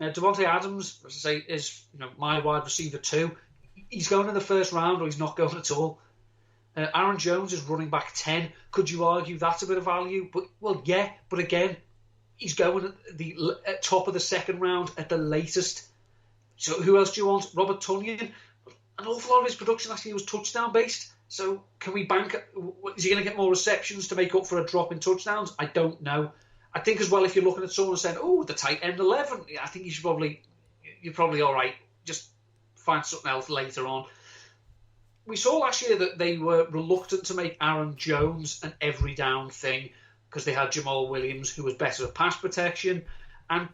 Devontae Adams, as I say, is my wide receiver too. He's going in the first round or he's not going at all. Aaron Jones is running back 10. Could you argue that's a bit of value? But again, he's going at the top of the second round at the latest. So who else do you want? Robert Tonyan. An awful lot of his production last year was touchdown based. So can we bank? Is he going to get more receptions to make up for a drop in touchdowns? I don't know. I think as well, if you're looking at someone saying, "Oh, the tight end 11," I think you're probably all right. Just find something else later on. We saw last year that they were reluctant to make Aaron Jones an every down thing because they had Jamal Williams, who was better at pass protection, and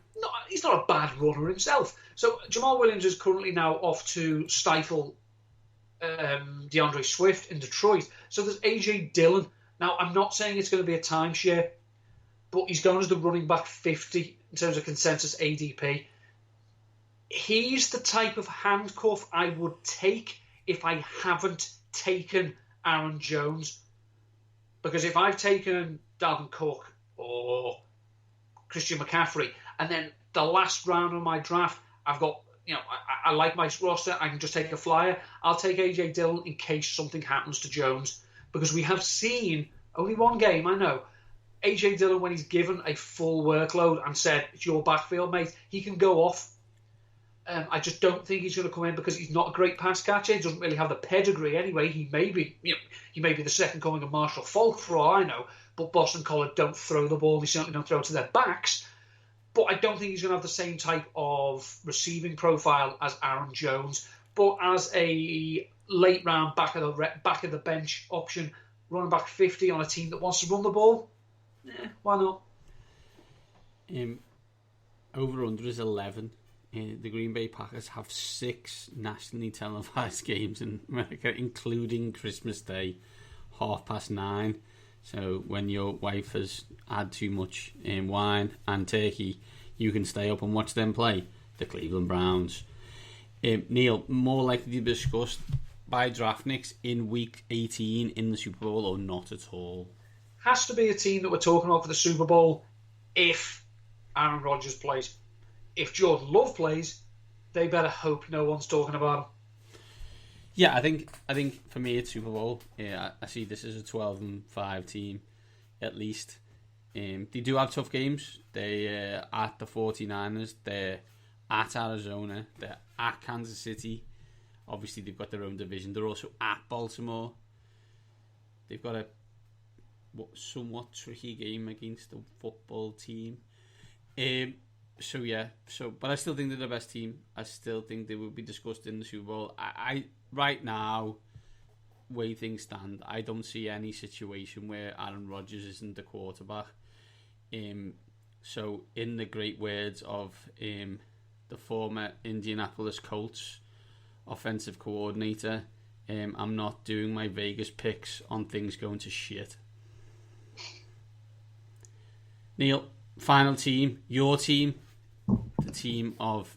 he's not a bad runner himself. So Jamal Williams is currently now off to stifle DeAndre Swift in Detroit. So there's AJ Dillon. Now, I'm not saying it's going to be a timeshare, but he's going as the running back 50 in terms of consensus ADP. He's the type of handcuff I would take if I haven't taken Aaron Jones. Because if I've taken Dalvin Cook or Christian McCaffrey, and then the last round of my draft, I've got, I like my roster, I can just take a flyer. I'll take AJ Dillon in case something happens to Jones. Because we have seen, only one game, I know, AJ Dillon, when he's given a full workload and said, it's your backfield, mate, he can go off. I just don't think he's going to come in because he's not a great pass catcher. He doesn't really have the pedigree anyway. He may be the second coming of Marshall Faulk for all I know. But Boston College don't throw the ball. They certainly don't throw it to their backs. But I don't think he's going to have the same type of receiving profile as Aaron Jones. But as a late round back of the bench option, running back 50 on a team that wants to run the ball, why not? Over under is 11. The Green Bay Packers have 6 nationally televised games in America, including Christmas Day, 9:30. So when your wife has had too much wine and turkey, you can stay up and watch them play the Cleveland Browns. Neil, more likely to be discussed by Draftniks in Week 18 in the Super Bowl or not at all? Has to be a team that we're talking about for the Super Bowl if Aaron Rodgers plays. If Jordan Love plays, they better hope no one's talking about him. Yeah, I think for me it's Super Bowl. Yeah, I see this as a 12-5 team, at least. They do have tough games. They at the 49ers, they're at Arizona, they're at Kansas City. Obviously, they've got their own division. They're also at Baltimore. They've got a somewhat tricky game against a football team. But I still think they're the best team. I still think they will be discussed in the Super Bowl. I right now, way things stand, I don't see any situation where Aaron Rodgers isn't the quarterback. So in the great words of the former Indianapolis Colts offensive coordinator, I'm not doing my Vegas picks on things going to shit. Neil, final team, your team, the team of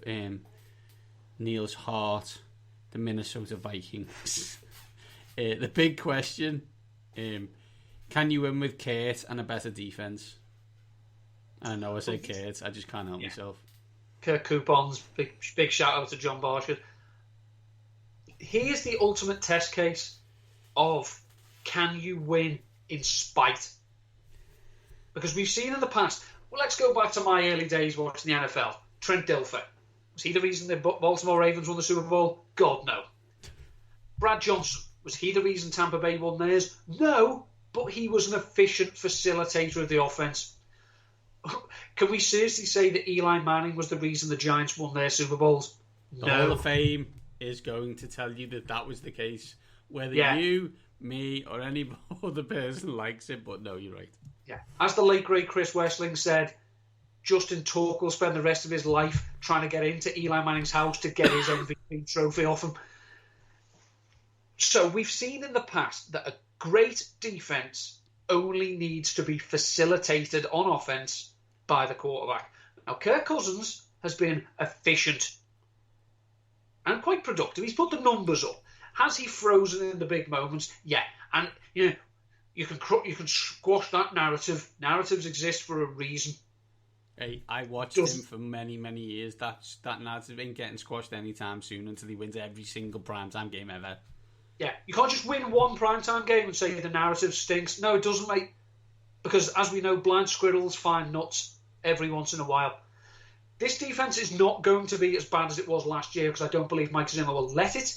Neil's heart, the Minnesota Vikings. The big question, Can you win with Kurt and a better defence? I know I say Kurt, I just can't help myself. Kirk Coupons, big shout out to John Barshard. Here's the ultimate test case of can you win in spite? Because we've seen in the past, well, let's go back to my early days watching the NFL. Trent Dilfer. Was he the reason the Baltimore Ravens won the Super Bowl? God, no. Brad Johnson. Was he the reason Tampa Bay won theirs? No, but he was an efficient facilitator of the offense. Can we seriously say that Eli Manning was the reason the Giants won their Super Bowls? The Hall of Fame is going to tell you that that was the case. Whether you, me, or any other person likes it, but no, you're right. Yeah. As the late, great Chris Wessling said, Justin Tuck will spend the rest of his life trying to get into Eli Manning's house to get his MVP trophy off him. So we've seen in the past that a great defense only needs to be facilitated on offense by the quarterback. Now, Kirk Cousins has been efficient and quite productive. He's put the numbers up. Has he frozen in the big moments? Yeah. And, you can squash that narrative. Narratives exist for a reason. Hey, I watched him for many, many years. That narrative ain't getting squashed anytime soon until he wins every single primetime game ever. Yeah, you can't just win one primetime game and say the narrative stinks. No, it doesn't, mate. Because as we know, blind squirrels find nuts every once in a while. This defense is not going to be as bad as it was last year because I don't believe Mike Zimmer will let it.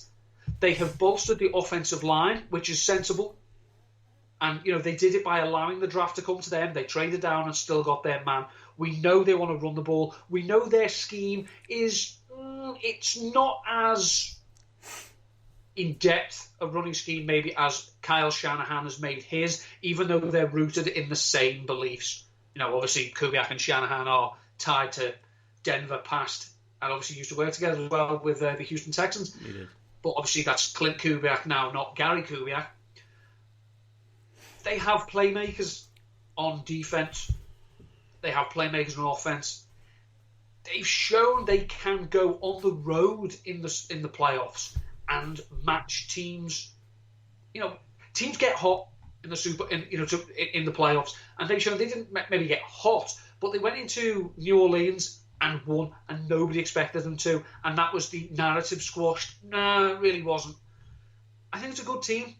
They have bolstered the offensive line, which is sensible. And, they did it by allowing the draft to come to them. They traded down and still got their man. We know they want to run the ball. We know their scheme is... it's not as in-depth a running scheme maybe as Kyle Shanahan has made his, even though they're rooted in the same beliefs. Obviously, Kubiak and Shanahan are tied to Denver past and obviously used to work together as well with the Houston Texans. We did. But obviously that's Clint Kubiak now, not Gary Kubiak. They have playmakers on defense. They have playmakers on offense. They've shown they can go on the road in the playoffs and match teams. Teams get hot in the playoffs, and they showed they didn't maybe get hot, but they went into New Orleans and won, and nobody expected them to, and that was the narrative squashed. No, it really wasn't. I think it's a good team.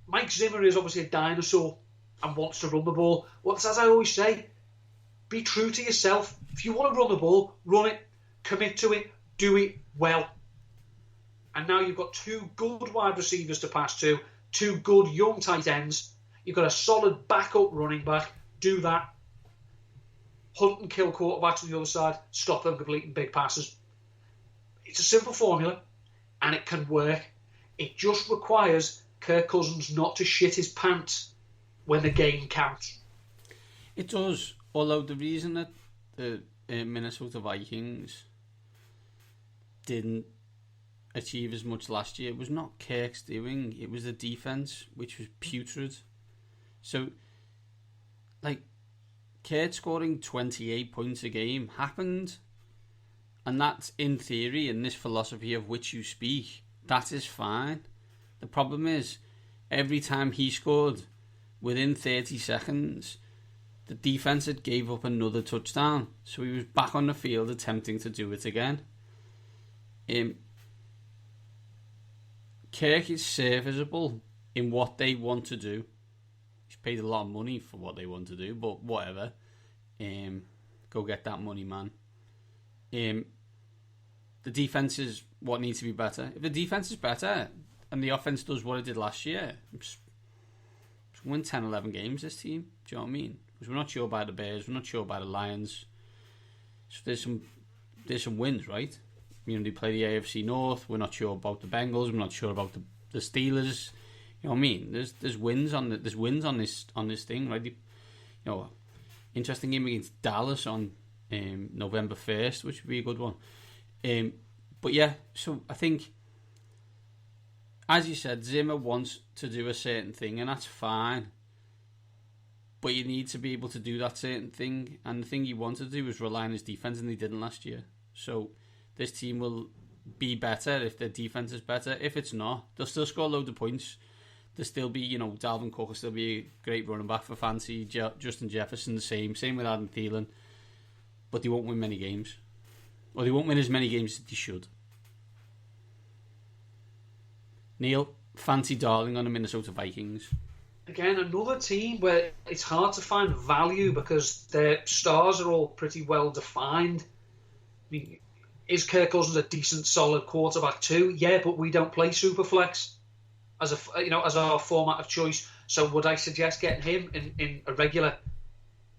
Mike Zimmer is obviously a dinosaur and wants to run the ball. Well, as I always say, be true to yourself. If you want to run the ball, run it, commit to it, do it well. And now you've got two good wide receivers to pass to, two good young tight ends. You've got a solid backup running back. Do that. Hunt and kill quarterbacks on the other side. Stop them completing big passes. It's a simple formula, and it can work. It just requires Kirk Cousins not to shit his pants when the game counts. It does. Although the reason that the Minnesota Vikings didn't achieve as much last year was not Kirk's doing. It was the defense, which was putrid. So, Kirk scoring 28 points a game happened. And that's, in theory, in this philosophy of which you speak, that is fine. The problem is, every time he scored, within 30 seconds, the defense had gave up another touchdown. So he was back on the field attempting to do it again. Kirk is serviceable in what they want to do. He's paid a lot of money for what they want to do, but whatever. Go get that money, man. The defense is what needs to be better. If the defense is better and the offense does what it did last year, just win 10, 11 games, this team. Do you know what I mean? Because we're not sure about the Bears, we're not sure about the Lions. So there's some wins, right? They play the AFC North. We're not sure about the Bengals. We're not sure about the Steelers. You know what I mean? There's wins on this thing, right? Interesting game against Dallas on November 1st, which would be a good one. But yeah, so I think, as you said, Zimmer wants to do a certain thing, and that's fine. But you need to be able to do that certain thing, and the thing he wanted to do was rely on his defense, and he didn't last year. So this team will be better if their defense is better. If it's not, they'll still score loads of points. There'll still be, Dalvin Cook will still be a great running back for fantasy. Justin Jefferson the same with Adam Thielen, but they won't win many games, or they won't win as many games as they should. Neil, fancy darling on the Minnesota Vikings. Again, another team where it's hard to find value because their stars are all pretty well defined. I mean, is Kirk Cousins a decent, solid quarterback too? Yeah, but we don't play Superflex as our format of choice. So would I suggest getting him in a regular,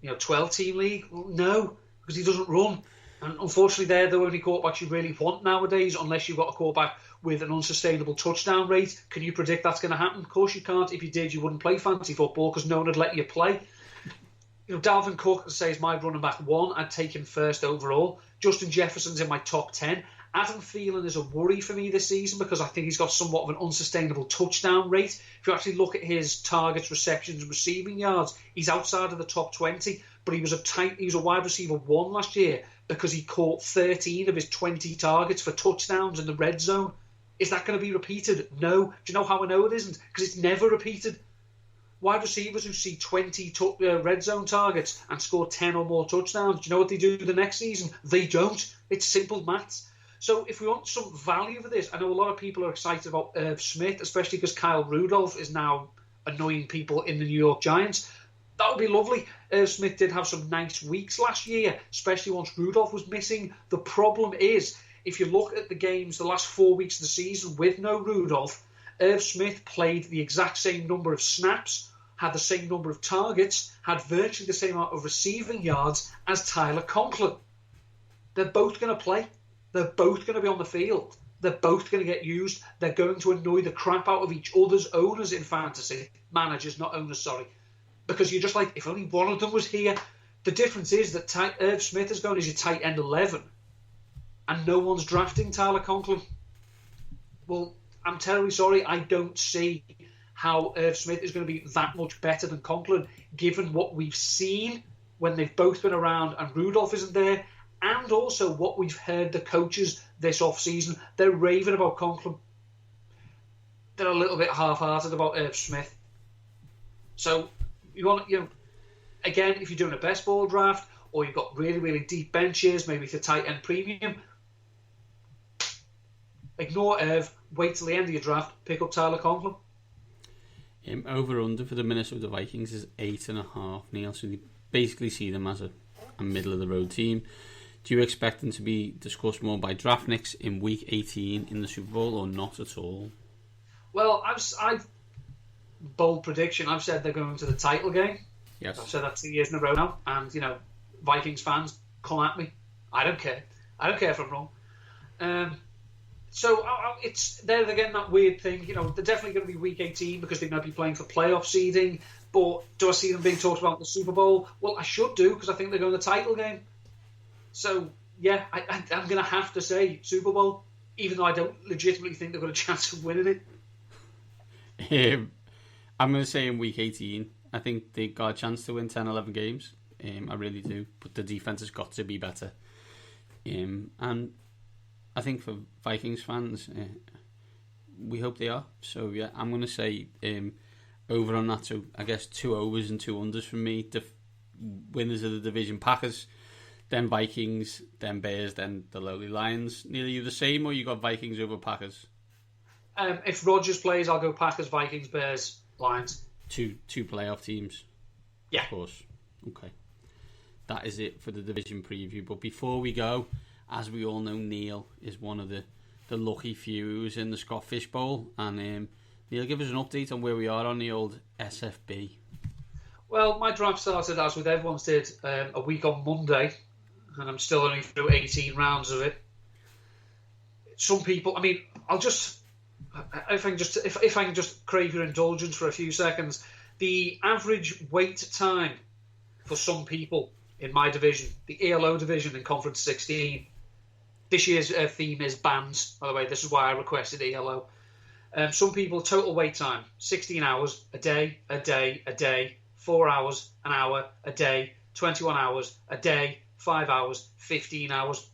12-team league? Well, no, because he doesn't run. And unfortunately, they're the only quarterbacks you really want nowadays, unless you've got a quarterback with an unsustainable touchdown rate. Can you predict that's going to happen? Of course you can't. If you did, you wouldn't play fantasy football because no one would let you play. Dalvin Cook, says my running back 1. I'd take him first overall. Justin Jefferson's in my top 10. Adam Thielen is a worry for me this season because I think he's got somewhat of an unsustainable touchdown rate. If you actually look at his targets, receptions, and receiving yards, he's outside of the top 20. But he was a wide receiver 1 last year because he caught 13 of his 20 targets for touchdowns in the red zone. Is that going to be repeated? No. Do you know how I know it isn't? Because it's never repeated. Wide receivers who see 20 red zone targets and score 10 or more touchdowns, do you know what they do the next season? They don't. It's simple maths. So if we want some value for this, I know a lot of people are excited about Irv Smith, especially because Kyle Rudolph is now annoying people in the New York Giants. That would be lovely. Irv Smith did have some nice weeks last year, especially once Rudolph was missing. The problem is, if you look at the games the last 4 weeks of the season with no Rudolph, Irv Smith played the exact same number of snaps, had the same number of targets, had virtually the same amount of receiving yards as Tyler Conklin. They're both going to play. They're both going to be on the field. They're both going to get used. They're going to annoy the crap out of each other's owners in fantasy. Managers, not owners, sorry. Because you're just like, if only one of them was here. The difference is that Irv Smith is going as your tight end 11. And no one's drafting Tyler Conklin. Well, I'm terribly sorry. I don't see how Irv Smith is going to be that much better than Conklin, given what we've seen when they've both been around and Rudolph isn't there, and also what we've heard the coaches this off-season. They're raving about Conklin. They're a little bit half-hearted about Irv Smith. So, again, if you're doing a best ball draft, or you've got really, really deep benches, maybe it's a tight end premium, ignore Irv, wait till the end of your draft, pick up Tyler Conklin. Over-under for the Minnesota Vikings is 8.5, Neil, so you basically see them as a middle-of-the-road team. Do you expect them to be discussed more by draftniks in Week 18 in the Super Bowl or not at all? Well, I've bold prediction. I've said they're going to the title game. Yes. I've said that 2 years in a row now. And, Vikings fans, come at me. I don't care. I don't care if I'm wrong. So it's there again, that weird thing. They're definitely going to be Week 18 because they're going to be playing for playoff seeding. But do I see them being talked about in the Super Bowl? Well, I should do because I think they're going to the title game. So, yeah, I'm going to have to say Super Bowl, even though I don't legitimately think they've got a chance of winning it. I'm going to say in Week 18, I think they got a chance to win 10, 11 games. I really do. But the defense has got to be better. And I think for Vikings fans, we hope they are. So, yeah, I'm going to say over on that. So, I guess 2 overs and 2 unders from me. The winners of the division, Packers, then Vikings, then Bears, then the lowly Lions. Neil, are you the same, or you got Vikings over Packers? If Rodgers plays, I'll go Packers, Vikings, Bears, Lions. Two playoff teams. Yeah. Of course. Okay. That is it for the division preview. But before we go, as we all know, Neil is one of the lucky few who's in the Scott Fish Bowl. And Neil, give us an update on where we are on the old SFB. Well, my draft started, as with everyone's did, a week on Monday. And I'm still only through 18 rounds of it. Some people, if I can just crave your indulgence for a few seconds, the average wait time for some people in my division, the ELO division in Conference 16, this year's theme is bands, by the way. This is why I requested ELO. Some people, total wait time, 16 hours, a day, 4 hours, an hour, a day, 21 hours, a day, 5 hours, 15 hours.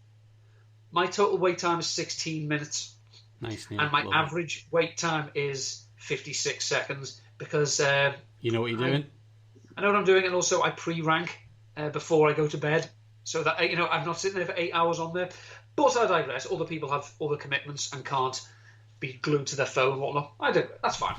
My total wait time is 16 minutes. Nice, Neil. And my average wait time is 56 seconds because You know what you're doing? I know what I'm doing, and also I pre-rank before I go to bed, so that I'm not sitting there for 8 hours on there. But I digress. Other people have other commitments and can't be glued to their phone and whatnot. I do. That's fine.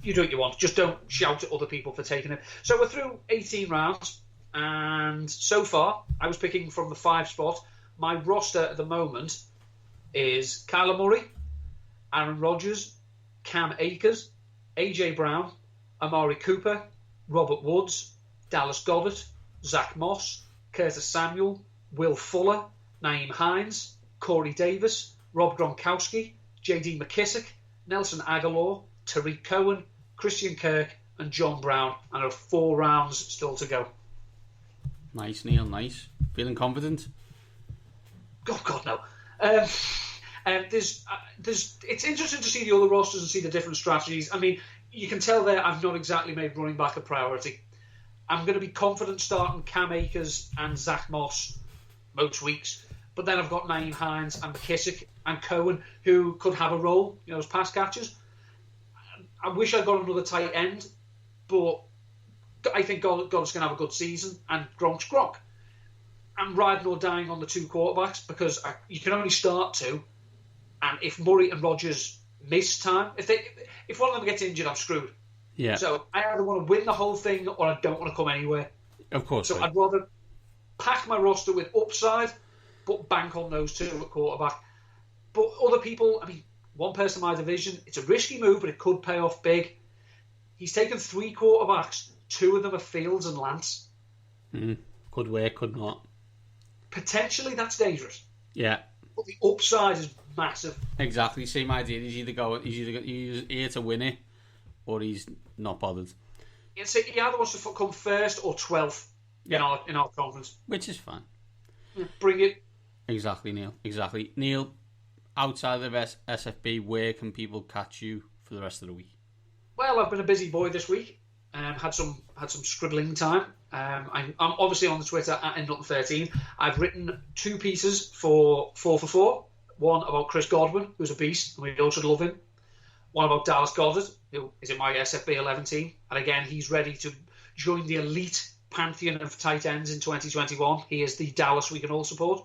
You do what you want. Just don't shout at other people for taking it. So we're through 18 rounds, and so far I was picking from the 5 spot. My roster at the moment is Kyler Murray, Aaron Rodgers, Cam Akers, AJ Brown, Amari Cooper, Robert Woods, Dallas Goedert, Zach Moss, Curtis Samuel, Will Fuller, Naeem Hines, Corey Davis, Rob Gronkowski, J.D. McKissick, Nelson Aguilar, Tariq Cohen, Christian Kirk, and John Brown. And there are 4 rounds still to go. Nice, Neil, nice. Feeling confident? Oh, God, no. It's interesting to see the other rosters and see the different strategies. I mean, you can tell there I've not exactly made running back a priority. I'm going to be confident starting Cam Akers and Zach Moss most weeks. But then I've got Naeem Hines and McKissick and Cohen who could have a role, as pass catchers. I wish I'd got another tight end, but I think Goddard's going to have a good season, and Gronk's Gronk. I'm riding or dying on the 2 quarterbacks because you can only start 2, and if Murray and Rodgers miss time, if one of them gets injured, I'm screwed. Yeah. So I either want to win the whole thing or I don't want to come anywhere. Of course. So I'd rather pack my roster with upside, but bank on those 2 at quarterback. But other people, I mean, one person in my division, it's a risky move, but it could pay off big. He's taken 3 quarterbacks. 2 of them are Fields and Lance. Could work, could not. Potentially, that's dangerous. Yeah. But the upside is massive. Exactly, same idea. He's here to win it, or he's not bothered. He either wants to come first or 12th in our conference. Which is fine. Bring it. Exactly, Neil. Exactly. Neil, outside of SFB, where can people catch you for the rest of the week? Well, I've been a busy boy this week. Had some scribbling time. I'm obviously on the Twitter at @N13. I've written 2 pieces for 4 for 4. One about Chris Godwin, who's a beast, and we all should love him. One about Dallas Goedert, who is in my SFB 11 team. And again, he's ready to join the elite pantheon of tight ends in 2021. He is the Dallas we can all support.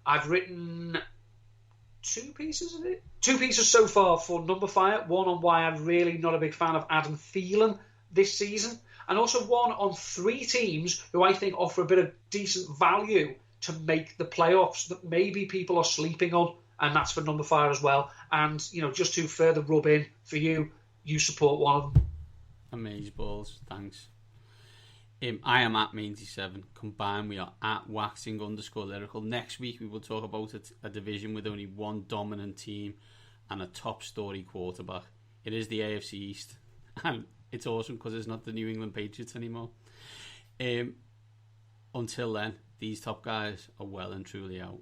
I've written 2 pieces of it. 2 pieces so far for Number Fire. One on why I'm really not a big fan of Adam Thielen this season. And also one on 3 teams who I think offer a bit of decent value to make the playoffs that maybe people are sleeping on. And that's for Number Fire as well. And, just to further rub in for you support one of them. Amazing balls, thanks. I am at Mainty7. Combined, we are at waxing_lyrical. Next week, we will talk about a division with only one dominant team and a top story quarterback. It is the AFC East. And it's awesome because it's not the New England Patriots anymore. Until then, these top guys are well and truly out.